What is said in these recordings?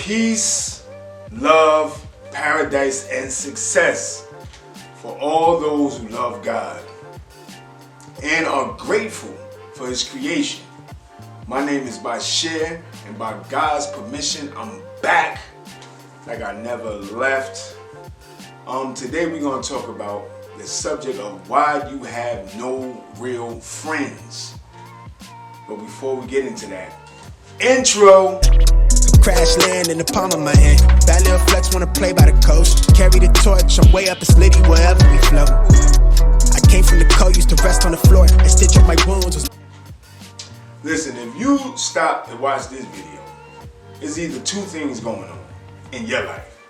Peace, love, paradise, and success for all those who love God and are grateful for His creation. My name is Bashir, and by God's permission, I'm back like I never left. Today we're going to talk about the subject of why you have no real friends. But before we get into that, intro. Crash land in the palm of my hand. Bad little flex wanna play by the coast. Carry the torch, I'm way up as litty wherever we float. I came from the cold, used to rest on the floor and stitch up my wounds. Listen, if you stop and watch this video, it's either two things going on in your life.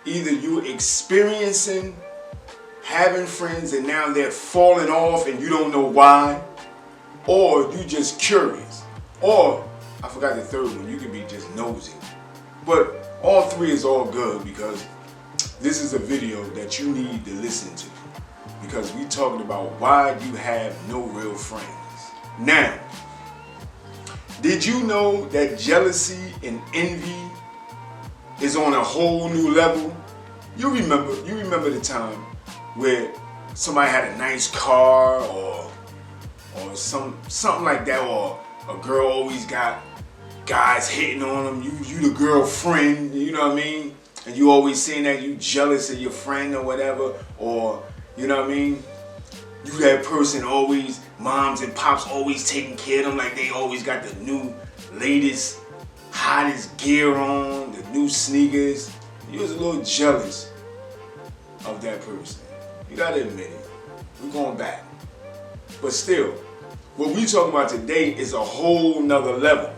Either you experiencing having friends and now they're falling off and you don't know why, or you just curious, or I forgot the third one, you can be just nosy. But all three is all good because this is a video that you need to listen to, because we talking about why you have no real friends. Now, did you know that jealousy and envy is on a whole new level? You remember the time where somebody had a nice car or something like that, or a girl always got guys hitting on them, you the girlfriend, you know what I mean? And you always saying that you jealous of your friend or whatever, or you know what I mean? You that person always, moms and pops always taking care of them like they always got the new, latest, hottest gear on, the new sneakers. You was a little jealous of that person. You gotta admit it. We're going back. But still, what we talking about today is a whole nother level.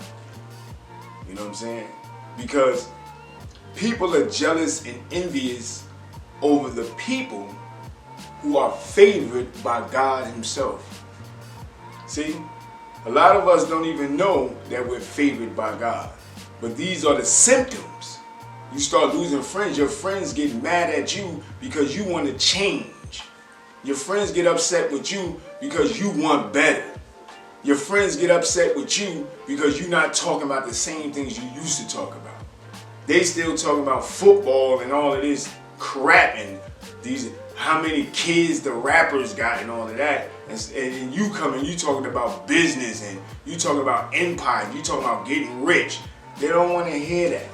You know what I'm saying? Because people are jealous and envious over the people who are favored by God Himself. See, a lot of us don't even know that we're favored by God. But these are the symptoms. You start losing friends. Your friends get mad at you because you want to change. Your friends get upset with you because you want better. Your friends get upset with you because you're not talking about the same things you used to talk about. They still talking about football and all of this crap and these how many kids the rappers got and all of that. And you coming, you talking about business and you talking about empire, you talking about getting rich. They don't want to hear that.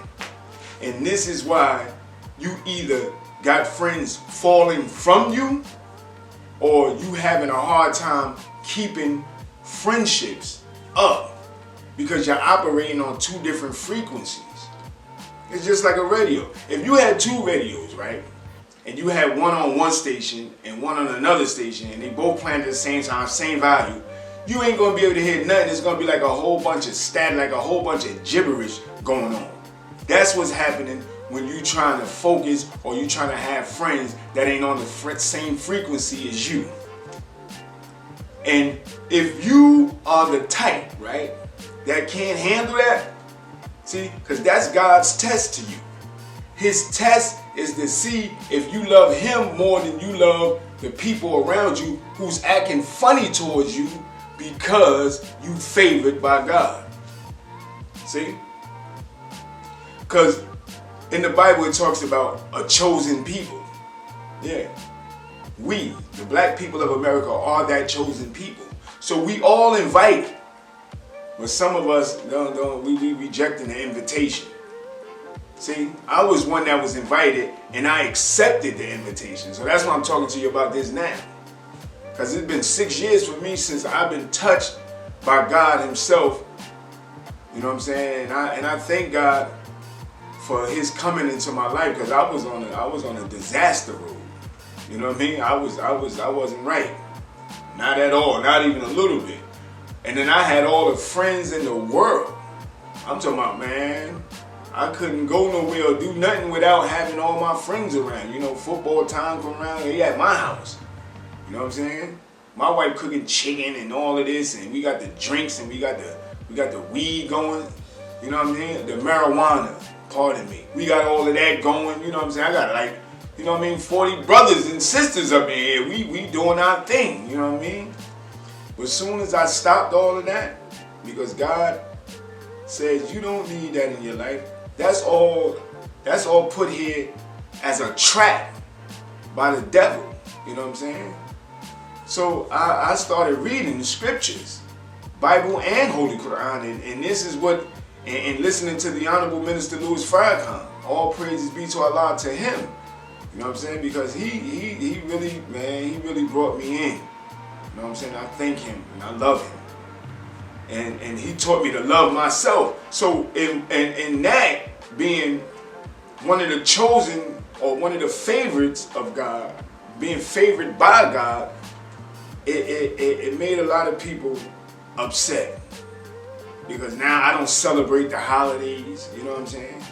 And this is why you either got friends falling from you or you having a hard time keeping friendships up because you're operating on two different frequencies. It's just like a radio. If you had two radios, right, and you had one on one station and one on another station and they both playing at the same time, same value, you ain't gonna be able to hear nothing. It's gonna be like a whole bunch of static, like a whole bunch of gibberish going on. That's what's happening when you trying to focus or you trying to have friends that ain't on the same frequency as you. And if you are the type, right, that can't handle that, see, because that's God's test to you. His test is to see if you love Him more than you love the people around you who's acting funny towards you because you favored by God. See? Because in the Bible it talks about a chosen people. Yeah. We, the black people of America, are that chosen people. So we all invited. But some of us, we rejecting the invitation. See, I was one that was invited and I accepted the invitation. So that's why I'm talking to you about this now. Because it's been 6 years for me since I've been touched by God Himself. You know what I'm saying? And I thank God for His coming into my life, because I was on a disaster road. You know what I mean? I wasn't right. Not at all, not even a little bit. And then I had all the friends in the world. I'm talking about, man, I couldn't go nowhere or do nothing without having all my friends around. You know, football time come around, they at my house. You know what I'm saying? My wife cooking chicken and all of this, and we got the drinks and we got the weed going. You know what I'm saying? The marijuana, pardon me. We got all of that going. You know what I'm saying? I got like, you know what I mean, 40 brothers and sisters up in here. We doing our thing. You know what I mean? But as soon as I stopped all of that, because God says you don't need that in your life, That's all put here as a trap by the devil. You know what I'm saying? So I started reading the scriptures, Bible and Holy Quran, and this is what, and listening to the Honorable Minister Louis Farrakhan. All praises be to Allah, to him. You know what I'm saying? Because he really, man, he really brought me in. You know what I'm saying? I thank him and I love him. And he taught me to love myself. So in that being one of the chosen or one of the favorites of God, being favored by God, it made a lot of people upset. Because now I don't celebrate the holidays, you know what I'm saying?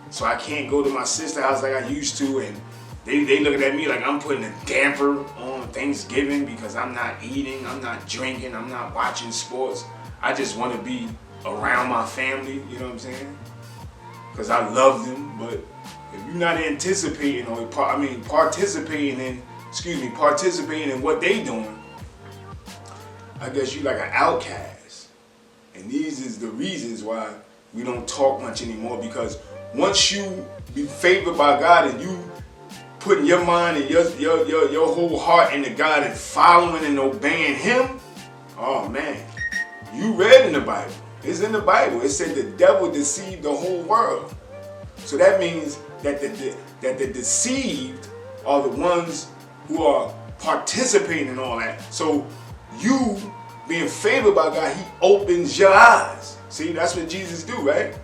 So I can't go to my sister's house like I used to, and they looking at me like I'm putting a damper on Thanksgiving because I'm not eating, I'm not drinking, I'm not watching sports. I just want to be around my family, you know what I'm saying? Because I love them, but if you're not anticipating or participating in what they doing, I guess you like an outcast. And these is the reasons why we don't talk much anymore, because once you be favored by God and you putting your mind and your whole heart into God and following and obeying Him, oh man, you read in the Bible. It's in the Bible. It said the devil deceived the whole world. So that means that the deceived are the ones who are participating in all that. So you being favored by God, He opens your eyes. See, that's what Jesus do, right?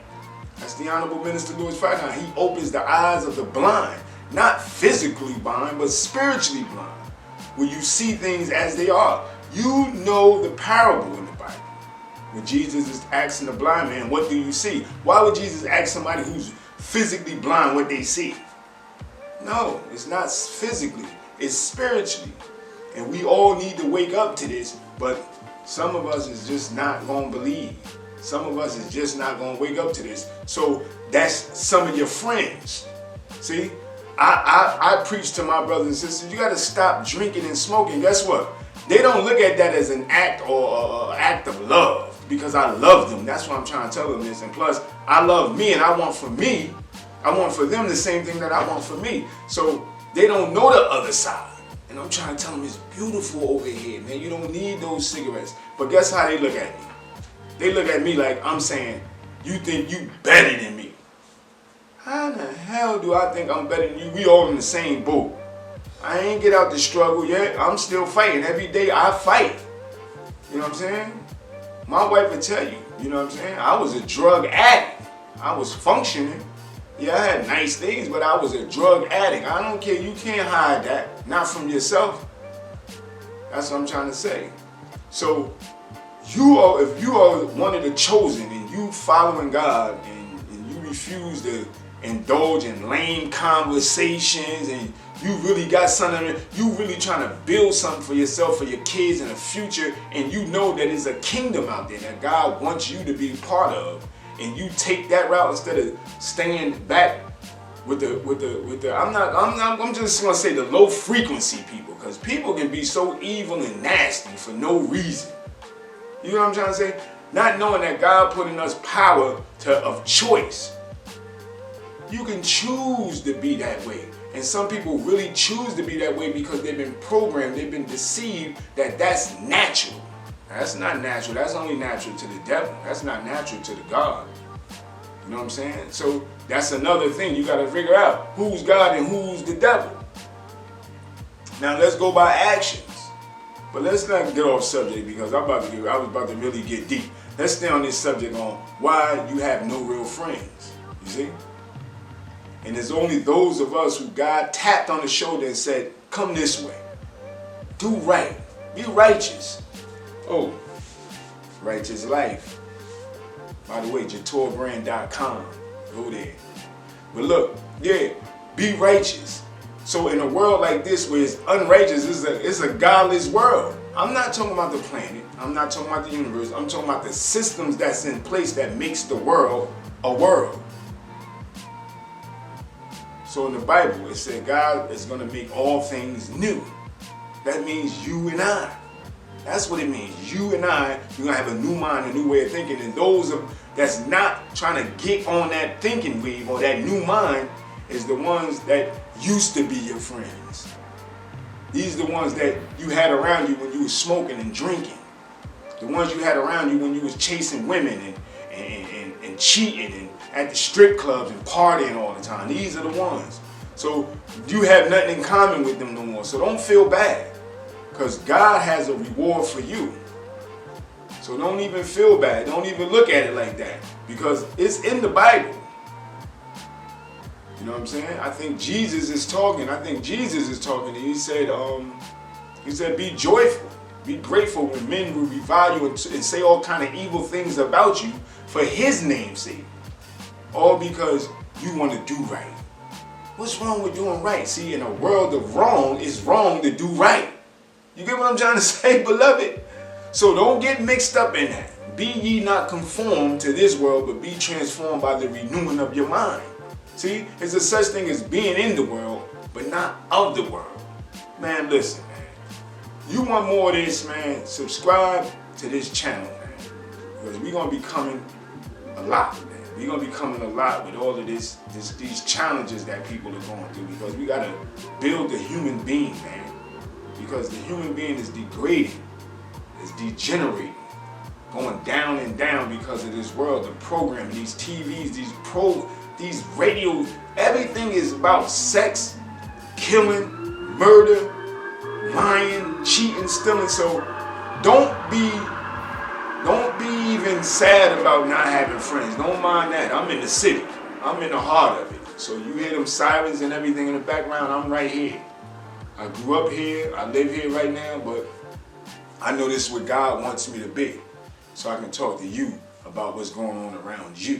That's the Honorable Minister Louis Farrakhan. He opens the eyes of the blind, not physically blind, but spiritually blind, where you see things as they are. You know the parable in the Bible, when Jesus is asking the blind man, what do you see? Why would Jesus ask somebody who's physically blind what they see? No, it's not physically, it's spiritually. And we all need to wake up to this, but some of us is just not going to believe. Some of us is just not going to wake up to this. So that's some of your friends. See, I preach to my brothers and sisters, you got to stop drinking and smoking. Guess what? They don't look at that as an act or an act of love, because I love them. That's why I'm trying to tell them this. And plus, I love me, and I want for me, I want for them the same thing that I want for me. So they don't know the other side. And I'm trying to tell them it's beautiful over here, man. You don't need those cigarettes. But guess how they look at me? They look at me like I'm saying, you think you better than me. How the hell do I think I'm better than you? We all in the same boat. I ain't get out the struggle yet. I'm still fighting. Every day I fight. You know what I'm saying? My wife would tell you, you know what I'm saying? I was a drug addict. I was functioning. Yeah, I had nice things, but I was a drug addict. I don't care. You can't hide that. Not from yourself. That's what I'm trying to say. So, if you are one of the chosen and you following God and you refuse to indulge in lame conversations and you really got something, you really trying to build something for yourself, for your kids in the future, and you know that there's a kingdom out there that God wants you to be part of, and you take that route instead of staying back with the I'm just gonna say the low frequency people, because people can be so evil and nasty for no reason. You know what I'm trying to say? Not knowing that God put in us power of choice. You can choose to be that way. And some people really choose to be that way because they've been programmed, they've been deceived that that's natural. That's not natural. That's only natural to the devil. That's not natural to the God. You know what I'm saying? So that's another thing you got to figure out. Who's God and who's the devil? Now let's go by actions. But let's not get off subject, because I was about to really get deep. Let's stay on this subject on why you have no real friends. You see? And there's only those of us who God tapped on the shoulder and said, come this way. Do right. Be righteous. Oh, Righteous Life. By the way, JatorBrand.com. Go there. But look, yeah, be righteous. So in a world like this where it's unrighteous, it's a godless world. I'm not talking about the planet. I'm not talking about the universe. I'm talking about the systems that's in place that makes the world a world. So in the Bible, it said God is going to make all things new. That means you and I. That's what it means. You and I, we're gonna have a new mind, a new way of thinking, and those that's not trying to get on that thinking wave or that new mind is the ones that used to be your friends. These are the ones that you had around you when you were smoking and drinking. The ones you had around you when you was chasing women and cheating and at the strip clubs and partying all the time. These are the ones. So you have nothing in common with them no more. So don't feel bad, because God has a reward for you. So don't even feel bad. Don't even look at it like that, because it's in the Bible. You know what I'm saying? I think Jesus is talking. He said, be joyful, be grateful when men will revile you and say all kind of evil things about you for his name's sake. All because you want to do right. What's wrong with doing right? See, in a world of wrong, it's wrong to do right. You get what I'm trying to say, beloved? So don't get mixed up in that. Be ye not conformed to this world, but be transformed by the renewing of your mind. See, there's a such thing as being in the world, but not of the world. Man, listen, man. You want more of this, man, subscribe to this channel, man. Because we're going to be coming a lot, man. We're going to be coming a lot with all of these challenges that people are going through. Because we got to build the human being, man. Because the human being is degrading, is degenerating, going down and down because of this world, the programming, these TVs, these radios, everything is about sex, killing, murder, lying, cheating, stealing. So don't be even sad about not having friends. Don't mind that. I'm in the city. I'm in the heart of it. So you hear them sirens and everything in the background, I'm right here. I grew up here, I live here right now, but I know this is what God wants me to be. So I can talk to you about what's going on around you.